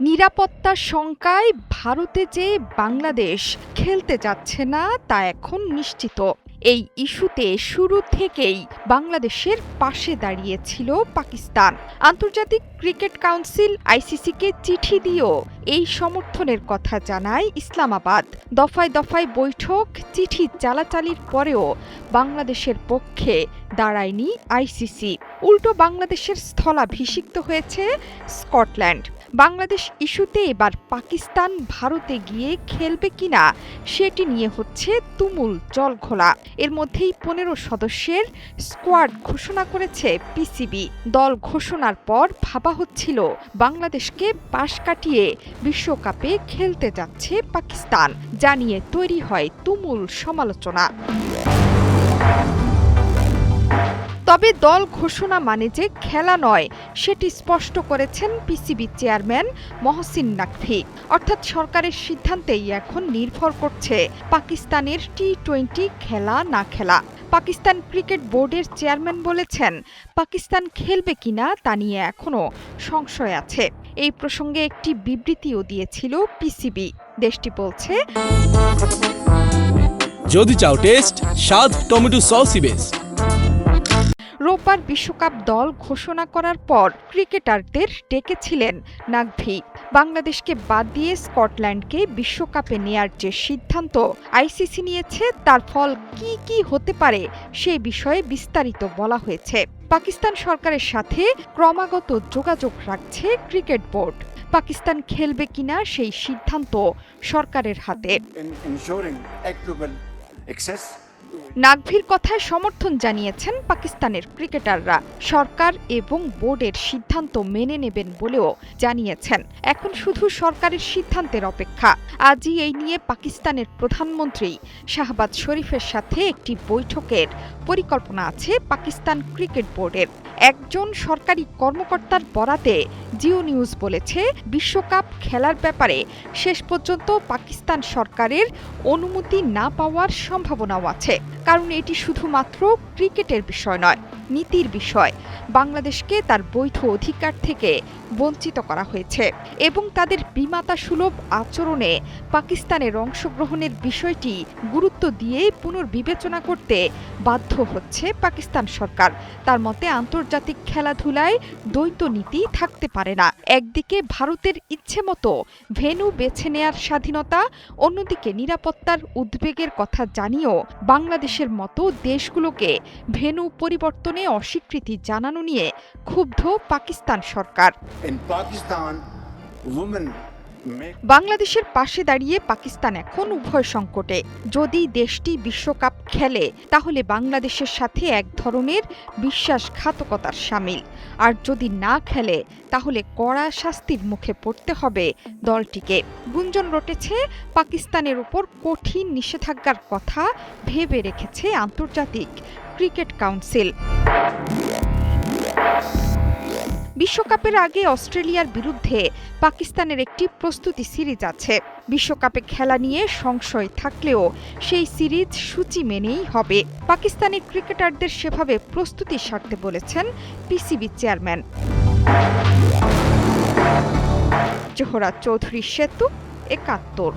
নিরাপত্তার শঙ্কায় ভারতে যে বাংলাদেশ খেলতে যাচ্ছে না তা এখন নিশ্চিত। এই ইস্যুতে শুরু থেকেই বাংলাদেশের পাশে দাঁড়িয়েছিল পাকিস্তান। আন্তর্জাতিক ক্রিকেট কাউন্সিল আইসিসিকে চিঠি দিয়েও এই সমর্থনের কথা জানায় ইসলামাবাদ। দফায় দফায় বৈঠক, চিঠি চালাচালির পরেও বাংলাদেশের পক্ষে দাঁড়ায়নি আইসিসি। উল্টো বাংলাদেশের স্থলাভিষিক্ত হয়েছে স্কটল্যান্ড। বাংলাদেশ ইস্যুতে এবার পাকিস্তান ভারতে গিয়ে খেলবে কিনা সেটি নিয়ে হচ্ছে তুমুল জলঘোলা। এর মধ্যেই 15 সদস্যের স্কোয়াড ঘোষণা করেছে পিসিবি। দল ঘোষণার পর ভাবা হচ্ছিল বাংলাদেশকে পাশ কাটিয়ে বিশ্বকাপে খেলতে যাচ্ছে পাকিস্তান, জানিয়ে তৈরি হয় তুমুল সমালোচনা। তবে দল ঘোষণা মানে যে খেলা নয় সেটি স্পষ্ট করেছেন পিসিবি চেয়ারম্যান মহসিন নাকভি। অর্থাৎ সরকারের সিদ্ধান্তেই এখন নির্ভর করছে পাকিস্তানের টি-20 খেলা না খেলা। পাকিস্তান ক্রিকেট বোর্ডের চেয়ারম্যান বলেছেন, পাকিস্তান খেলবে কিনা তা নিয়ে এখনও সংশয় আছে। এই প্রসঙ্গে একটি বিবৃতিও দিয়েছিল পিসিবি। দেশটি বলছে, যদি চাও টেস্ট, স্বাদ টমেটো সসই বেস্ট। রোববার বিশ্বকাপ দল ঘোষণা করার পর ক্রিকেটারদের ডেকেছিলেন নাকভি। বাংলাদেশকে বাদ দিয়ে স্কটল্যান্ডকে বিশ্বকাপে নেয়ার যে সিদ্ধান্ত আইসিসি নিয়েছে তার ফল কি কি হতে পারে সে বিষয়ে বিস্তারিত বলা হয়েছে। পাকিস্তান সরকারের সাথে ক্রমাগত যোগাযোগ রাখছে ক্রিকেট বোর্ড। পাকিস্তান খেলবে কিনা সেই সিদ্ধান্ত সরকারের হাতে। নাকভির কথায় সমর্থন জানিয়েছেন পাকিস্তানের ক্রিকেটাররা। সরকার এবং বোর্ডের সিদ্ধান্ত মেনে নেবেন বলেও জানিয়েছেন। এখন শুধু সরকারের সিদ্ধান্তের অপেক্ষা। আজই এই নিয়ে পাকিস্তানের প্রধানমন্ত্রী শাহবাজ শরীফের সাথে একটি বৈঠকের পরিকল্পনা আছে পাকিস্তান ক্রিকেট বোর্ডের। একজন সরকারি কর্মকর্তার বরাতে জিও নিউজ বলেছে, বিশ্বকাপ খেলার ব্যাপারে শেষ পর্যন্ত পাকিস্তান সরকারের অনুমতি না পাওয়ার সম্ভাবনাও আছে। কারণ এটি শুধুমাত্র ক্রিকেটের বিষয় নয়, নীতির বিষয়। বাংলাদেশকে তার বৈধ অধিকার থেকে বঞ্চিত করা হয়েছে এবং তাদের বিমাতা সুলভ আচরণে পাকিস্তানের অংশগ্রহণের বিষয়টি গুরুত্ব দিয়ে পুনর্বিবেচনা করতে বাধ্য হচ্ছে পাকিস্তান সরকার। তার মতে আন্তর্জাতিক খেলাধুলায় দ্বৈত নীতি থাকতে পারে না। একদিকে ভারতের ইচ্ছে মতো ভেন্যু বেছে নেয়ার স্বাধীনতা, অন্যদিকে নিরাপত্তার উদ্বেগের কথা জানিয়েও বাংলাদেশের মতো দেশগুলোকে ভেন্যু পরিবর্তনে অস্বীকৃতি জানানো নিয়ে ক্ষুব্ধ পাকিস্তান সরকার। বাংলাদেশের পাশে দাঁড়িয়ে পাকিস্তান এখন উভয় সংকটে। যদি দেশটি বিশ্বকাপ খেলে তাহলে বাংলাদেশের সাথে এক ধরনের বিশ্বাসঘাতকতার শামিল, আর যদি না খেলে তাহলে কড়া শাস্তির মুখে পড়তে হবে দলটিকে। গুঞ্জন রটেছে পাকিস্তানের উপর কঠিন নিষেধাজ্ঞার কথা ভেবে রেখেছে আন্তর্জাতিক ক্রিকেট কাউন্সিল। বিশ্বকাপের আগে অস্ট্রেলিয়ার বিরুদ্ধে পাকিস্তানের একটি প্রস্তুতি সিরিজ আছে। বিশ্বকাপে খেলা নিয়ে সংশয় থাকলেও সেই সিরিজ সূচি মেনেই হবে। পাকিস্তানি ক্রিকেটারদের সেভাবে প্রস্তুতি সারতে বলেছেন পিসিবি চেয়ারম্যান। জোহরা চৌধুরী সেতু, ৭১।